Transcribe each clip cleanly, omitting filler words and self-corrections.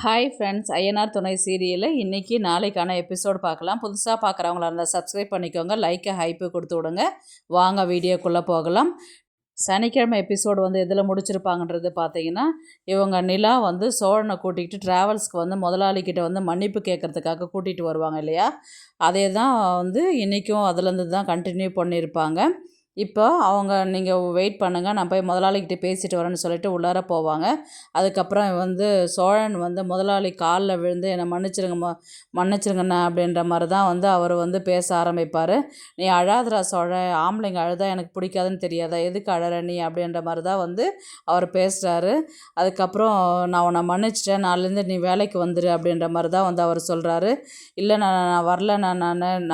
Hi friends, Ayyanar துணை சீரியலில் இன்றைக்கி நாளைக்கான எபிசோடு பார்க்கலாம். புதுசாக பார்க்குறவங்களா இருந்தால் சப்ஸ்கிரைப் பண்ணிக்கோங்க, லைக்கை ஹைப்பு கொடுத்து விடுங்க. வாங்க வீடியோக்குள்ளே போகலாம். சனிக்கிழமை எபிசோடு எதில் முடிச்சிருப்பாங்கன்றது பார்த்தீங்கன்னா, இவங்க நிலா சோழனை கூட்டிகிட்டு ட்ராவல்ஸ்க்கு முதலாளிக்கிட்ட மன்னிப்பு கேட்குறதுக்காக கூட்டிகிட்டு வருவாங்க இல்லையா? அதே தான் இன்றைக்கும் அதுலேருந்து தான் கண்டினியூ பண்ணியிருப்பாங்க. இப்போ அவங்க நீங்கள் வெயிட் பண்ணுங்கள், நான் போய் முதலாளிகிட்ட பேசிட்டு வரேன்னு சொல்லிட்டு உள்ளார போவாங்க. அதுக்கப்புறம் சோழன் முதலாளி காலில் விழுந்து என்னை மன்னிச்சிருங்கண்ணா அப்படின்ற மாதிரி தான் அவர் பேச ஆரம்பிப்பார். நீ அழாதரா சோழன், ஆம்பளைங்க அழுதா எனக்கு பிடிக்காதுன்னு தெரியாதா, எதுக்கு அழற நீ அப்படின்ற மாதிரி தான் அவர் பேசுகிறாரு. அதுக்கப்புறம் நான் உன்னை மன்னிச்சிட்டேன், நாளிலேருந்து நீ வேலைக்கு வந்துடு அப்படின்ற மாதிரி தான் அவர் சொல்கிறாரு. இல்லை நான் வரல,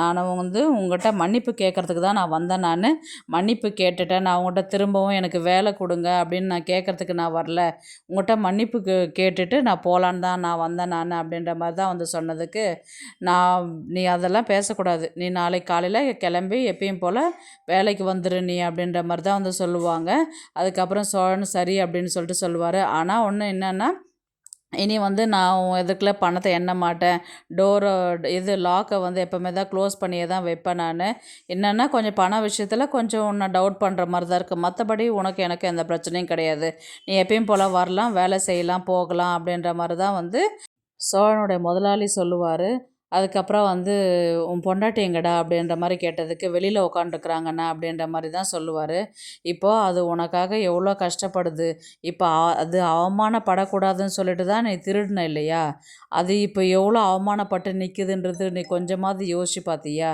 நான் உங்கள்கிட்ட மன்னிப்பு கேட்குறதுக்கு தான் நான் வந்தேன், நான் மன்னிப்பு கேட்டுட்டேன், நான் உங்கள்கிட்ட திரும்பவும் எனக்கு வேலை கொடுங்க அப்படின்னு நான் கேட்குறதுக்கு நான் வரல, உங்கள்கிட்ட மன்னிப்பு கேட்டுட்டு நான் போகலான்னு தான் நான் வந்தேன் அப்படின்ற மாதிரி தான் சொன்னதுக்கு, நீ அதெல்லாம் பேசக்கூடாது, நீ நாளைக்கு காலையில் கிளம்பி எப்பயும் போல் வேலைக்கு வந்துடு நீ அப்படின்ற மாதிரி தான் சொல்லுவாங்க. அதுக்கப்புறம் சோழன் சரி அப்படின்னு சொல்லிட்டு சொல்லுவார். ஆனால் ஒன்று என்னென்னா, இனி நான் இதுக்குள்ள பணத்தை எண்ண மாட்டேன், டோரை லாக்கை எப்போவுமே தான் க்ளோஸ் பண்ணியே தான் வைப்பேன் நான். என்னென்னா கொஞ்சம் பண விஷயத்தில் கொஞ்சம் உன்னை டவுட் பண்ணுற மாதிரி தான் இருக்குது, மற்றபடி உனக்கு எனக்கு எந்த பிரச்சனையும் கிடையாது, நீ எப்பயும் போல் வரலாம், வேலை செய்யலாம், போகலாம் அப்படின்ற மாதிரி தான் சோழனுடைய முதலாளி சொல்லுவார். அதுக்கப்புறம் உன் பொண்டாட்டி எங்கடா அப்படின்ற மாதிரி கேட்டதுக்கு, வெளியில் உட்காந்துருக்குறாங்கண்ணா அப்படின்ற மாதிரி தான் சொல்லுவார். இப்போது அது உனக்காக எவ்வளோ கஷ்டப்படுது, இப்போ அது அவமானப்படக்கூடாதுன்னு சொல்லிட்டு தான் நீ திருடின இல்லையா, அது இப்போ எவ்வளோ அவமானப்பட்டு நிற்குதுன்றது நீ கொஞ்சமாவது யோசிச்சு பார்த்தியா?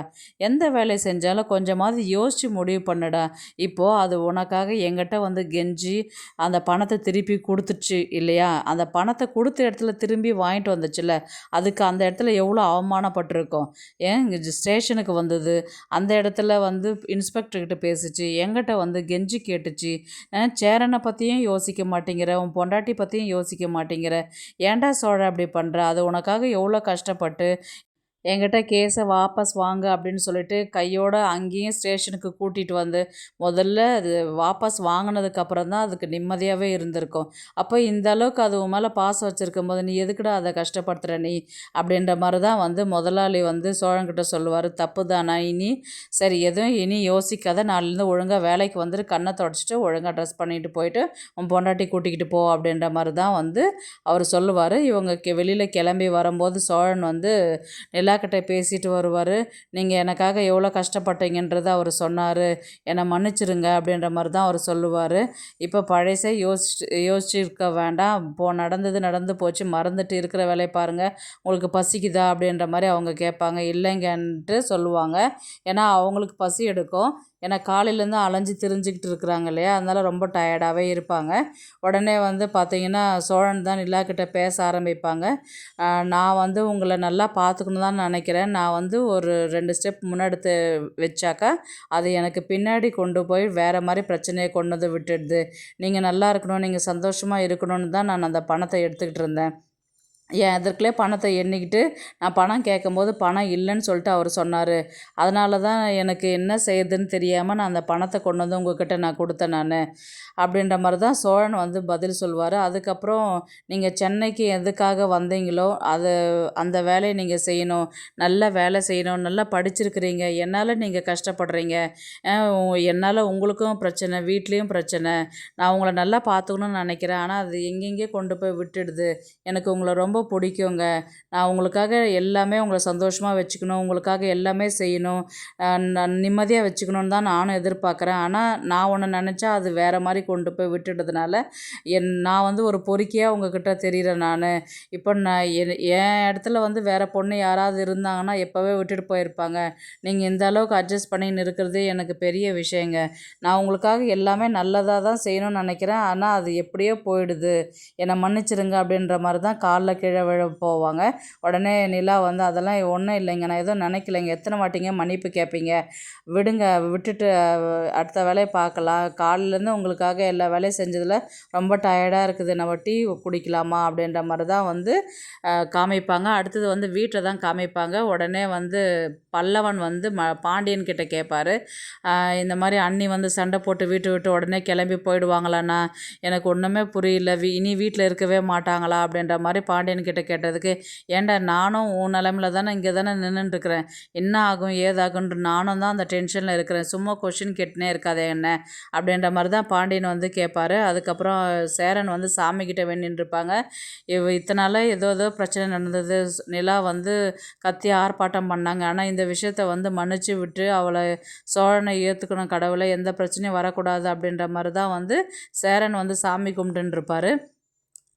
எந்த வேலை செஞ்சாலும் கொஞ்சமாவது யோசித்து முடிவு பண்ணுடா. இப்போது அது உனக்காக எங்கிட்ட கெஞ்சி அந்த பணத்தை திருப்பி கொடுத்துச்சு இல்லையா, அந்த பணத்தை கொடுத்த இடத்துல திரும்பி வாங்கிட்டு வந்துச்சுல்ல, அதுக்கு அந்த இடத்துல எவ்வளோ அவமானப்பட்டிருக்கோம். ஏன் ஸ்டேஷனுக்கு வந்தது, அந்த இடத்துல இன்ஸ்பெக்டர்கிட்ட பேசிச்சு, எங்கிட்ட கெஞ்சி கேட்டுச்சு, சேரனை பற்றியும் யோசிக்க மாட்டேங்கிற, உன் பொண்டாட்டி பற்றியும் யோசிக்க மாட்டேங்கிற, ஏன்டா சோழ அப்படி பண்ணுற, அது உனக்காக எவ்வளோ கஷ்டப்பட்டு என்கிட்ட கேஸை வாபஸ் வாங்க அப்படின்னு சொல்லிட்டு கையோடு அங்கேயும் ஸ்டேஷனுக்கு கூட்டிகிட்டு முதல்ல அது வாபஸ் வாங்கினதுக்கப்புறம் தான் அதுக்கு நிம்மதியாகவே இருந்திருக்கும். அப்போ இந்த அளவுக்கு அது உன் மேலே பாசம் வச்சுருக்கும் போது நீ எதுக்குடா அதை கஷ்டப்படுத்துகிற நீ அப்படின்ற மாதிரி தான் முதலாளி சோழன்கிட்ட சொல்லுவார். தப்பு தானா, இனி சரி எதுவும் இனி யோசிக்காத, நாளிலேருந்து ஒழுங்காக வேலைக்கு வந்துட்டு கண்ணை தொடச்சிட்டு ஒழுங்காக ட்ரெஸ் பண்ணிட்டு போயிட்டு உன் பொண்டாட்டி கூட்டிக்கிட்டு போ அப்படின்ற மாதிரி தான் அவர் சொல்லுவார். இவங்க வெளியில் கிளம்பி வரும்போது சோழன் நிலாக்கிட்ட பேசிட்டு வருவார். நீங்கள் எனக்காக எவ்வளோ கஷ்டப்பட்டீங்கன்றதை அவர் சொன்னார், என்னை மன்னிச்சிருங்க அப்படின்ற மாதிரி தான் அவர் சொல்லுவார். இப்போ பழசே யோசிச்சிருக்க வேண்டாம், நடந்தது நடந்து போச்சு, மறந்துட்டு இருக்கிற வேலையை பாருங்கள், உங்களுக்கு பசிக்குதா அப்படின்ற மாதிரி அவங்க கேட்பாங்க. இல்லைங்கன்ட்டு சொல்லுவாங்க. ஏன்னா அவங்களுக்கு பசி எடுக்கும், ஏன்னா காலையிலேருந்து அலைஞ்சு திரிஞ்சிக்கிட்டு இருக்கிறாங்க இல்லையா, அதனால் ரொம்ப டயர்டாகவே இருப்பாங்க. உடனே பார்த்தீங்கன்னா சோழன் தான் நிலாக்கிட்ட பேச ஆரம்பிப்பாங்க. நான் உங்களை நல்லா பார்த்துக்கணும் தான் நினைக்கிறேன், நான் ஒரு 2 ஸ்டெப் முன்னெடுத்து வச்சாக்கா அது எனக்கு பின்னாடி கொண்டு போய் வேறு மாதிரி பிரச்சனையை கொண்டு விட்டுடுது, நீங்கள் நல்லா இருக்கணும், நீங்கள் சந்தோஷமாக இருக்கணும்னு தான் நான் அந்த பணத்தை எடுத்துக்கிட்டு இருந்தேன், என் எதற்குள்ளே பணத்தை எண்ணிக்கிட்டு நான் பணம் கேட்கும்போது பணம் இல்லைன்னு சொல்லிட்டு அவர் சொன்னார், அதனால தான் எனக்கு என்ன செய்யுதுன்னு தெரியாமல் நான் அந்த பணத்தை கொண்டு உங்ககிட்ட நான் கொடுத்தேன் நான் அப்படின்ற மாதிரி தான் சோழன் பதில் சொல்வார். அதுக்கப்புறம் நீங்கள் சென்னைக்கு எதுக்காக வந்தீங்களோ அந்த வேலையை நீங்கள் செய்யணும், நல்ல வேலை செய்யணும், நல்லா படிச்சிருக்கிறீங்க, என்னால் நீங்கள் கஷ்டப்படுறீங்க, என்னால் உங்களுக்கும் பிரச்சனை, வீட்லேயும் பிரச்சனை, நான் உங்களை நல்லா பார்த்துக்கணும்னு நினைக்கிறேன், ஆனால் அது எங்கெங்கே கொண்டு போய் விட்டுடுது, எனக்கு உங்களை ரொம்ப பிடிக்குங்க, நான் உங்களுக்காக எல்லாமே உங்களை சந்தோஷமாக வச்சுக்கணும், உங்களுக்காக எல்லாமே செய்யணும், நான் நிம்மதியாக வச்சுக்கணுன்னு தான் நானும் எதிர்பார்க்குறேன், ஆனால் நான் ஒன்று நினச்சா அது வேறு மாதிரி கொண்டு போய் விட்டுட்டதுனால நான் ஒரு பொறுக்கியாக உங்ககிட்ட தெரிகிறேன், நான் இப்போ நான் என் இடத்துல வேறு பொண்ணு யாராவது இருந்தாங்கன்னா எப்போவே விட்டுட்டு போயிருப்பாங்க, நீங்கள் இந்த அளவுக்கு அட்ஜஸ்ட் பண்ணின்னு இருக்கிறதே எனக்கு பெரிய விஷயங்க, நான் உங்களுக்காக எல்லாமே நல்லதாக தான் செய்யணும்னு நினைக்கிறேன், ஆனால் அது எப்படியோ போயிடுது, என்னை மன்னிச்சிருங்க அப்படின்ற மாதிரி தான் காலில் கீழே விழ போவாங்க. உடனே நிலா அதெல்லாம் ஒன்றும் இல்லைங்க, நான் எதுவும் நினைக்கலைங்க, எத்தனை வாட்டிங்க மன்னிப்பு கேட்பீங்க, விடுங்க, விட்டுட்டு அடுத்த வேலையை பார்க்கலாம், காலிலேருந்து உங்களுக்காக எல்லா வேலையும் செஞ்சதில் ரொம்ப டயர்டாக இருக்குது, நம்ம டீ குடிக்கலாமா அப்படின்ற மாதிரி தான் காமிப்பாங்க. அடுத்தது வீட்டில் தான் காமிப்பாங்க. உடனே பல்லவன் பாண்டியன் கிட்ட கேட்பார், இந்த மாதிரி அண்ணி சண்டை போட்டு வீட்டை விட்டு உடனே கிளம்பி போயிடுவாங்களாண்ணா, எனக்கு ஒன்றுமே புரியல, இனி வீட்டில் இருக்கவே மாட்டாங்களா அப்படின்ற மாதிரி பாண்டியன் பாண்டியன் கிட்ட கேட்டதுக்கு, ஏன்டா நானும் உன் நிலமையில தானே இங்கே தானே நின்றுட்டுருக்கிறேன், என்ன ஆகும் ஏதாகுன்ற நானும் தான் அந்த டென்ஷனில் இருக்கிறேன், சும்மா கொஷின் கேட்டுனே இருக்காதே என்ன அப்படின்ற மாதிரி தான் பாண்டியன் வந்து கேட்பாரு. அதுக்கப்புறம் சேரன் வந்து சாமிக்கிட்ட வேண்டின்றிருப்பாங்க. இத்தனால ஏதோ ஏதோ பிரச்சனை நடந்தது, நிலா வந்து கத்தி ஆர்ப்பாட்டம் பண்ணாங்க, ஆனால் இந்த விஷயத்த வந்து மன்னிச்சு விட்டு அவளை சோழனை ஏற்றுக்கணும், கடவுளை எந்த பிரச்சனையும் வரக்கூடாது அப்படின்ற மாதிரி தான் வந்து சேரன் வந்து சாமி கும்பிட்டுருப்பாரு.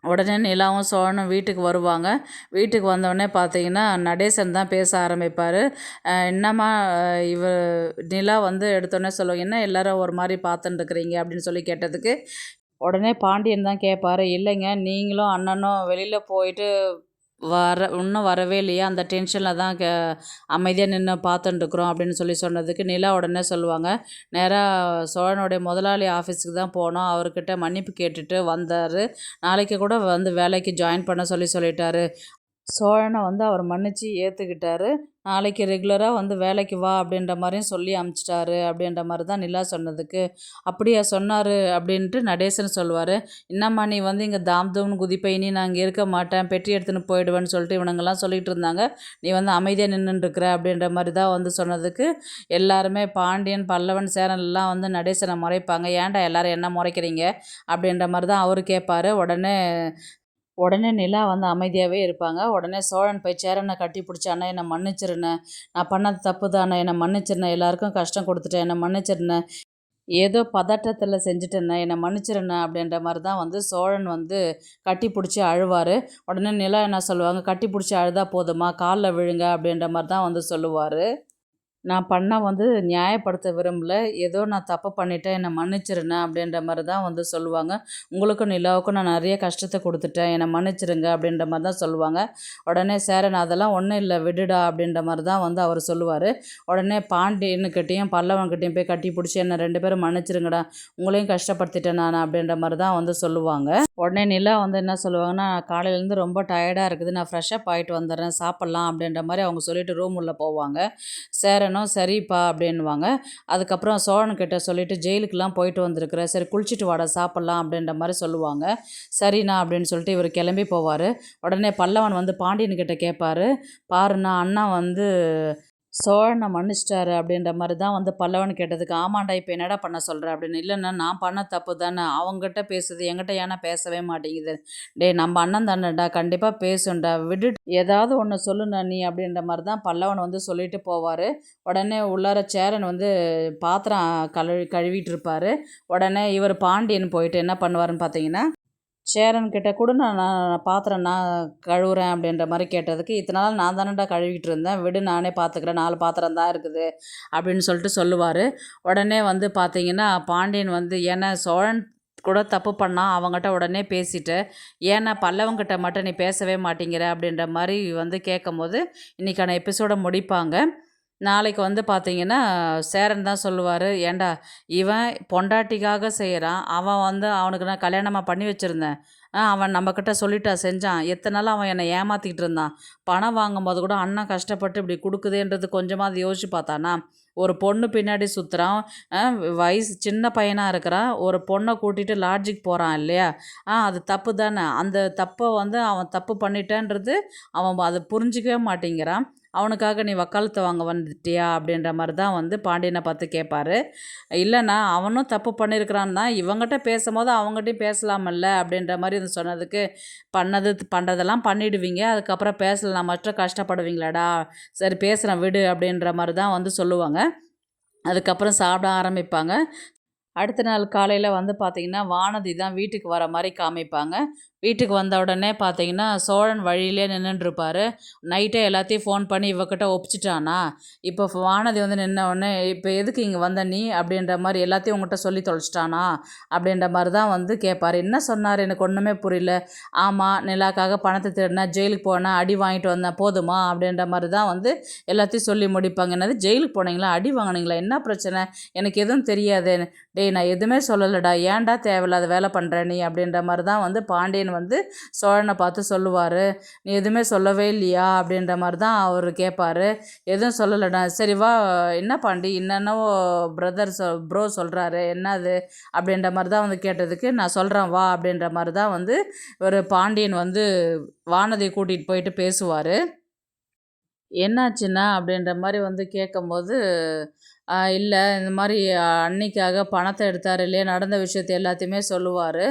உடனே நிலாவும் சோழனும் வீட்டுக்கு வருவாங்க. வீட்டுக்கு வந்தோடனே பார்த்தீங்கன்னா நடேசன் தான் பேச ஆரம்பிப்பார். என்னம்மா இவ நிலா வந்து எடுத்தோடனே சொல்லுவாங்க, என்ன எல்லாரும் ஒரு மாதிரி பார்த்துட்டுருக்குறீங்க அப்படின்னு சொல்லி கேட்டதுக்கு, உடனே பாண்டியன் தான் கேட்பாரு, இல்லைங்க நீங்களும் அண்ணனும் வெளியில் போயிட்டு இன்னும் வரவே இல்லையா, அந்த டென்ஷனில் தான் அமைதியாக நின்று பார்த்துட்டுருக்குறோம் அப்படின்னு சொல்லி சொன்னதுக்கு நிலா உடனே சொல்லுவாங்க, நேராக சோழனுடைய முதலாளி ஆஃபீஸுக்கு தான் போனோம், அவர்கிட்ட மன்னிப்பு கேட்டுட்டு வந்தார், நாளைக்கு கூட வந்து வேலைக்கு ஜாயின் பண்ண சொல்லிட்டாரு, சோழனை வந்து அவர் மன்னிச்சு ஏற்றுக்கிட்டாரு, நாளைக்கு ரெகுலராக வந்து வேலைக்கு வா அப்படின்ற மாதிரியும் சொல்லி அமுச்சிட்டாரு அப்படின்ற மாதிரி தான் நிலா சொன்னதுக்கு, அப்படியா சொன்னார் அப்படின்ட்டு நடேசன் சொல்லுவார், என்னம்மா நீ வந்து இங்கே தாம் தூம்னு குதிப்பை, நீ நான் இங்கே இருக்க மாட்டேன், பெட்டி எடுத்துன்னு போயிடுவேன்னு சொல்லிட்டு இவனுங்கெல்லாம் சொல்லிட்டு இருந்தாங்க, நீ வந்து அமைதியாக நின்றுட்டுருக்குற அப்படின்ற மாதிரி தான் வந்து சொன்னதுக்கு, எல்லாருமே பாண்டியன் பல்லவன் சேரன் எல்லாம் வந்து நடேசனை முறைப்பாங்க, ஏன்டா எல்லாரும் என்ன முறைக்கிறீங்க அப்படின்ற மாதிரி தான் அவர் கேட்பார். உடனே நிலா வந்து அமைதியாகவே இருப்பாங்க. உடனே சோழன் போய் சேரனை கட்டி பிடிச்சி, அண்ணா என்னை மன்னிச்சிருண்ணே, நான் பண்ணது தப்பு தானே, என்னை மன்னிச்சிருண்ணே, எல்லாருக்கும் கஷ்டம் கொடுத்துட்டேன், என்னை மன்னிச்சிருண்ணே, ஏதோ பதட்டத்தில் செஞ்சுட்டேண்ணே, என்னை மன்னிச்சிருண்ணே அப்படின்ற மாதிரி தான் வந்து சோழன் வந்து கட்டி பிடிச்சி அழுவார். உடனே நிலா என்ன சொல்லுவாங்க, கட்டி பிடிச்சி அழுதா போதுமா, காலில் விழுங்க அப்படின்ற மாதிரி தான் வந்து சொல்லுவார். நான் வந்து நியாயப்படுத்த விரும்பல, ஏதோ நான் தப்பு பண்ணிட்டேன், என்னை மன்னிச்சிருண்ணே அப்படின்ற மாதிரி தான் வந்து சொல்லுவாங்க. உங்களுக்கும் நிலாவுக்கும் நான் நிறைய கஷ்டத்தை கொடுத்துட்டேன், என்னை மன்னிச்சிருங்க அப்படின்ற மாதிரி தான் சொல்லுவாங்க. உடனே சேரன் அதெல்லாம் ஒன்றும் இல்லை விடுடா அப்படின்ற மாதிரி தான் வந்து அவர் சொல்லுவார். உடனே பாண்டியனுக்கிட்டேயும் பல்லவன்கிட்டையும் போய் கட்டி பிடிச்சி, என்னை 2 பேரும் மன்னிச்சிருங்கடா, உங்களையும் கஷ்டப்படுத்திட்டேன் நான் அப்படின்ற மாதிரி தான் வந்து சொல்லுவாங்க. உடனே நிலா வந்து என்ன சொல்லுவாங்கன்னா, காலையிலேருந்து ரொம்ப டயர்டாக இருக்குது, நான் ஃப்ரெஷ்ஷப் ஆகிட்டு வந்துடுறேன், சாப்பிட்லாம் அப்படின்ற மாதிரி அவங்க சொல்லிவிட்டு ரூம் உள்ளே போவாங்க. சேரனும் சரிப்பா அப்படின்வாங்க. அதுக்கப்புறம் சோழன்கிட்ட சொல்லிவிட்டு, ஜெயிலுக்கெலாம் போயிட்டு வந்திருக்கிறேன், சரி குளிச்சுட்டு வாடா சாப்பிட்லாம் அப்படின்ற மாதிரி சொல்லுவாங்க. சரிண்ணா அப்படின்னு சொல்லிட்டு இவர் கிளம்பி போவார். உடனே பல்லவன் வந்து பாண்டியன்கிட்ட கேட்பார், பாருண்ணா அண்ணா வந்து சோழனை மன்னிச்சிட்டாரு அப்படின்ற மாதிரி தான் வந்து பல்லவன் கேட்டதுக்கு, ஆமாண்டா இப்போ என்னடா பண்ண சொல்கிற அப்படின்னு, இல்லைண்ணா நான் பண்ண தப்பு தானே, அவங்ககிட்ட பேசுது என்கிட்ட ஏன்னா பேசவே மாட்டேங்குது, நம்ம அண்ணன் தானேடா கண்டிப்பாக பேசுண்டா, விட்டுட்டு ஏதாவது ஒன்று சொல்லுண்ணா நீ அப்படின்ற மாதிரி தான் பல்லவன் வந்து சொல்லிட்டு போவார். உடனே உள்ளார சேரன் வந்து பாத்திரம் கழுவிட்டு இருப்பார். உடனே இவர் பாண்டியன் போயிட்டு என்ன பண்ணுவாருன்னு பார்த்தீங்கன்னா, சேரன் கிட்ட கூட நான் பாத்திரம் நான் கழுவுறேன் அப்படின்ற மாதிரி கேட்டதுக்கு, இத்தனை நாள் நான் தானேடா கழுவிட்டு இருந்தேன், விடு நானே பார்த்துக்கிறேன், 4 பாத்திரம் தான் இருக்குது அப்படின்னு சொல்லிட்டு சொல்லுவார். உடனே வந்து பார்த்தீங்கன்னா பாண்டியன் வந்து, ஏன்னா சோழன் கூட தப்பு பண்ணால் அவங்ககிட்ட உடனே பேசிட்டு, ஏன்னா பல்லவங்கிட்ட மட்டும் நீ பேசவே மாட்டேங்கிற அப்படின்ற மாதிரி வந்து கேட்கும்போது இன்றைக்கான எபிசோடை முடிப்பாங்க. நாளைக்கு வந்து பார்த்தீங்கன்னா சேரன் தான் சொல்லுவார், ஏன்டா இவன் பொண்டாட்டிக்காக செய்கிறான், அவன் வந்து அவனுக்கு நான் கல்யாணமாக பண்ணி வச்சுருந்தேன், அவன் நம்மக்கிட்ட சொல்லிட்டா செஞ்சான், எத்தனை நாள் அவன் என்னை ஏமாற்றிக்கிட்டு இருந்தான், பணம் வாங்கும்போது கூட அண்ணன் கஷ்டப்பட்டு இப்படி கொடுக்குதேன்றது கொஞ்சமாவது யோசிச்சு பார்த்தானா, ஒரு பொண்ணு பின்னாடி சுற்றுறான், வயசு சின்ன பையனாக இருக்கிறான், ஒரு பொண்ணை கூட்டிகிட்டு லாட்ஜுக்கு போகிறான் இல்லையா, அது தப்பு தானே, அந்த தப்பை வந்து அவன் தப்பு பண்ணிட்டேன்றது அவன் அதை புரிஞ்சிக்கவே மாட்டேங்கிறான், அவனுக்காக நீ வக்காலத்து வாங்க வந்துட்டியா அப்படின்ற மாதிரி தான் வந்து பாண்டியனை பார்த்து கேட்பாரு. இல்லைண்ணா அவனும் தப்பு பண்ணியிருக்கிறான் தான், இவங்ககிட்ட பேசும்போது அவங்ககிட்டையும் பேசலாமல்ல அப்படின்ற மாதிரி வந்து சொன்னதுக்கு, பண்ணுறதெல்லாம் பண்ணிடுவீங்க, அதுக்கப்புறம் பேசலாம் மட்டும் கஷ்டப்படுவீங்களாடா, சரி பேசுகிறேன் விடு அப்படின்ற மாதிரி தான் வந்து சொல்லுவாங்க. அதுக்கப்புறம் சாப்பிட ஆரம்பிப்பாங்க. அடுத்த நாள் காலையில் வந்து பார்த்திங்கன்னா வானதி தான் வீட்டுக்கு வர மாதிரி காமிப்பாங்க. வீட்டுக்கு வந்த உடனே பார்த்தீங்கன்னா சோழன் வழியிலே நின்றுட்டுருப்பார். நைட்டே எல்லாத்தையும் ஃபோன் பண்ணி இவக்கிட்ட ஒப்பிச்சிட்டானா, இப்போ வானதி வந்து நின்ன உடனே, இப்போ எதுக்கு இங்கே வந்த நீ அப்படின்ற மாதிரி எல்லாத்தையும் உங்கள்கிட்ட சொல்லி தொலைச்சிட்டானா அப்படின்ற மாதிரி தான் வந்து கேட்பார். என்ன சொன்னார் எனக்கு ஒன்றுமே புரியல. ஆமாம் நிலாக்காக பணத்தை திருடினேன், ஜெயிலுக்கு போனேன், அடி வாங்கிட்டு வந்தேன், போதுமா அப்படின்ற மாதிரி தான் வந்து எல்லாத்தையும் சொல்லி முடிப்பாங்க. என்னது ஜெயிலுக்கு போனீங்களா, அடி வாங்கினீங்களா, என்ன பிரச்சனை, எனக்கு எதுவும் தெரியாது, டேய் நான் எதுவுமே சொல்லலைடா, ஏன்டா தேவையில்லாத வேலை பண்ணுற நீ அப்படின்ற மாதிரி தான் வந்து பாண்டியன் வந்து சோழனை பார்த்து சொல்லுவார். நீ எதுவுமே சொல்லவே இல்லையா அப்படின்ற மாதிரி தான் அவர் கேட்பார். எதுவும் சொல்லலைடா. சரி வா, என்ன பாண்டி என்னென்னவோ ப்ரோ சொல்கிறாரு என்னது அப்படின்ற மாதிரி தான் வந்து கேட்டதுக்கு, நான் சொல்கிறேன் வா அப்படின்ற மாதிரி தான் வந்து ஒரு பாண்டியன் வந்து வானதியை கூட்டிகிட்டு போயிட்டு பேசுவார். என்னாச்சுன்னா அப்படின்ற மாதிரி வந்து கேட்கும்போது, இல்லை இந்த மாதிரி அன்னிக்காக பணத்தை எடுத்தார் இல்லையா, நடந்த விஷயத்த எல்லாத்தையுமே சொல்லுவார்.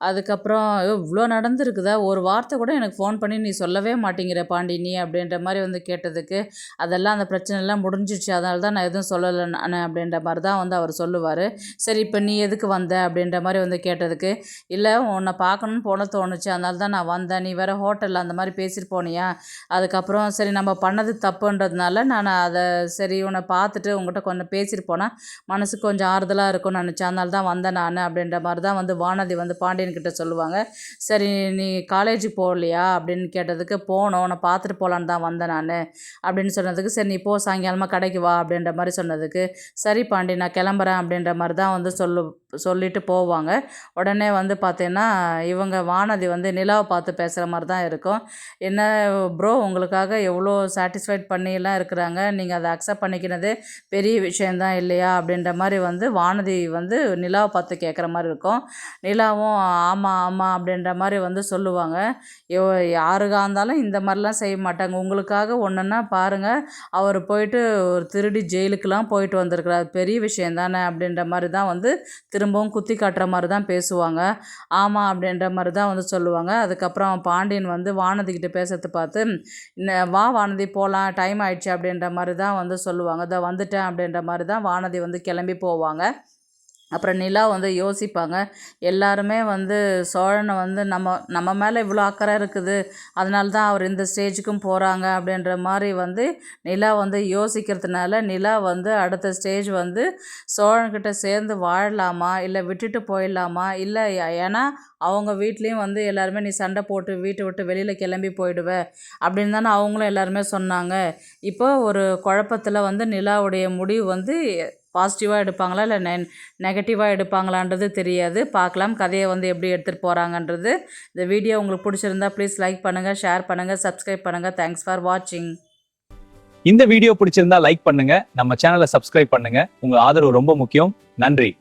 அதுக்கப்புறம் இவ்வளோ நடந்திருக்குதா, ஒரு வார்த்தை கூட எனக்கு ஃபோன் பண்ணி நீ சொல்லவே மாட்டேங்கிற பாண்டி நீ அப்படின்ற மாதிரி வந்து கேட்டதுக்கு, அதெல்லாம் அந்த பிரச்சனைலாம் முடிஞ்சிடுச்சு, அதனால தான் நான் எதுவும் சொல்லலை நான் அப்படின்ற மாதிரி தான் வந்து அவர் சொல்லுவார். சரி இப்போ நீ எதுக்கு வந்த அப்படின்ற மாதிரி வந்து கேட்டதுக்கு, இல்லை உன்னை பார்க்கணுன்னு போன தோணுச்சு, அதனால தான் நான் வந்தேன், நீ வேறு ஹோட்டலில் அந்த மாதிரி பேசிட்டு போனியா, அதுக்கப்புறம் சரி நம்ம பண்ணது தப்புன்றதுனால நான் அதை சரி உன்னை பார்த்துட்டு உங்கள்கிட்ட கொஞ்சம் பேசிட்டு போனால் மனசுக்கு கொஞ்சம் ஆறுதலாக இருக்கும்னு நினச்சேன், அதனால தான் வந்தேன் நான் அப்படின்ற மாதிரி தான் வந்து வானதி வந்து பாண்டியன் கிட்ட சொல்லுவாங்க. சரி நீ காலேஜ் போகலையா அப்படின்னு கேட்டதுக்கு, போனோம் நான் பார்த்துட்டு போகலான்னு தான் வந்தேன் நான் அப்படின்னு சொன்னதுக்கு, சரி நீ போ சாயங்காலமாக கடைக்கு வா அப்படின்ற மாதிரி சொன்னதுக்கு, சரி பாண்டி நான் கிளம்புறேன் அப்படின்ற மாதிரி தான் வந்து சொல்லிட்டு போவாங்க. உடனே வந்து பார்த்தீங்கன்னா இவங்க வானதி வந்து நிலாவை பார்த்து பேசுகிற மாதிரி தான் இருக்கும். என்ன ப்ரோ உங்களுக்காக எவ்வளோ சாட்டிஸ்ஃபைட் பண்ணிலாம் இருக்கிறாங்க, நீங்கள் அதை அக்செப்ட் பண்ணிக்கினது பெரிய விஷயந்தான் இல்லையா அப்படின்ற மாதிரி வந்து வானதி வந்து நிலாவை பார்த்து கேட்குற மாதிரி இருக்கும். நிலாவும் ஆமாம் ஆமாம் அப்படின்ற மாதிரி வந்து சொல்லுவாங்க. யாருக்காக இருந்தாலும் இந்த மாதிரிலாம் செய்ய மாட்டாங்க, உங்களுக்காக ஒன்றுன்னா பாருங்கள், அவர் போயிட்டு ஒரு திருடி ஜெயிலுக்கெலாம் போயிட்டு வந்திருக்கிறார், பெரிய விஷயம் தானே அப்படின்ற மாதிரி தான் வந்து திரும்பவும் குத்தி காட்டுற மாதிரி தான் பேசுவாங்க. ஆமாம் அப்படின்ற மாதிரி தான் வந்து சொல்லுவாங்க. அதுக்கப்புறம் பாண்டியன் வந்து வானதிக்கிட்ட பேசுறது பார்த்து, வா வானதி போகலாம் டைம் ஆயிடுச்சு அப்படின்ற மாதிரி தான் வந்து சொல்லுவாங்க. இதை வந்துட்டேன் அப்படின்ற மாதிரி தான் வானதி வந்து கிளம்பி போவாங்க. அப்புறம் நிலா வந்து யோசிப்பாங்க, எல்லாருமே வந்து சோழனை வந்து நம்ம மேலே இவ்வளோ அக்கறை இருக்குது, அதனால தான் அவர் இந்த ஸ்டேஜுக்கும் போகிறாங்க அப்படின்ற மாதிரி வந்து நிலா வந்து யோசிக்கிறதுனால, நிலா வந்து அடுத்த ஸ்டேஜ் வந்து சோழன்கிட்ட சேர்ந்து வாழலாமா இல்லை விட்டுட்டு போயிடலாமா, இல்லை ஏன்னா அவங்க வீட்லேயும் வந்து எல்லாருமே நீ சண்டை போட்டு வீட்டை விட்டு வெளியில் கிளம்பி போயிடுவ அப்படின்னு தானே அவங்களும் எல்லாருமே சொன்னாங்க. இப்போ ஒரு குழப்பத்தில் வந்து நிலாவுடைய முடிவு வந்து பாசிட்டிவாக எடுப்பாங்களா இல்லை நெகட்டிவாக எடுப்பாங்களான்றது தெரியாது. பார்க்கலாம் கதையை வந்து எப்படி எடுத்துகிட்டு போகிறாங்கன்றது. இந்த வீடியோ உங்களுக்கு பிடிச்சிருந்தா ப்ளீஸ் லைக் பண்ணுங்கள், ஷேர் பண்ணுங்கள், சப்ஸ்கிரைப் பண்ணுங்கள். தேங்க்ஸ் ஃபார் வாட்சிங். இந்த வீடியோ பிடிச்சிருந்தா லைக் பண்ணுங்க, நம்ம சேனலை சப்ஸ்கிரைப் பண்ணுங்க. உங்க ஆதரவு ரொம்ப முக்கியம். நன்றி.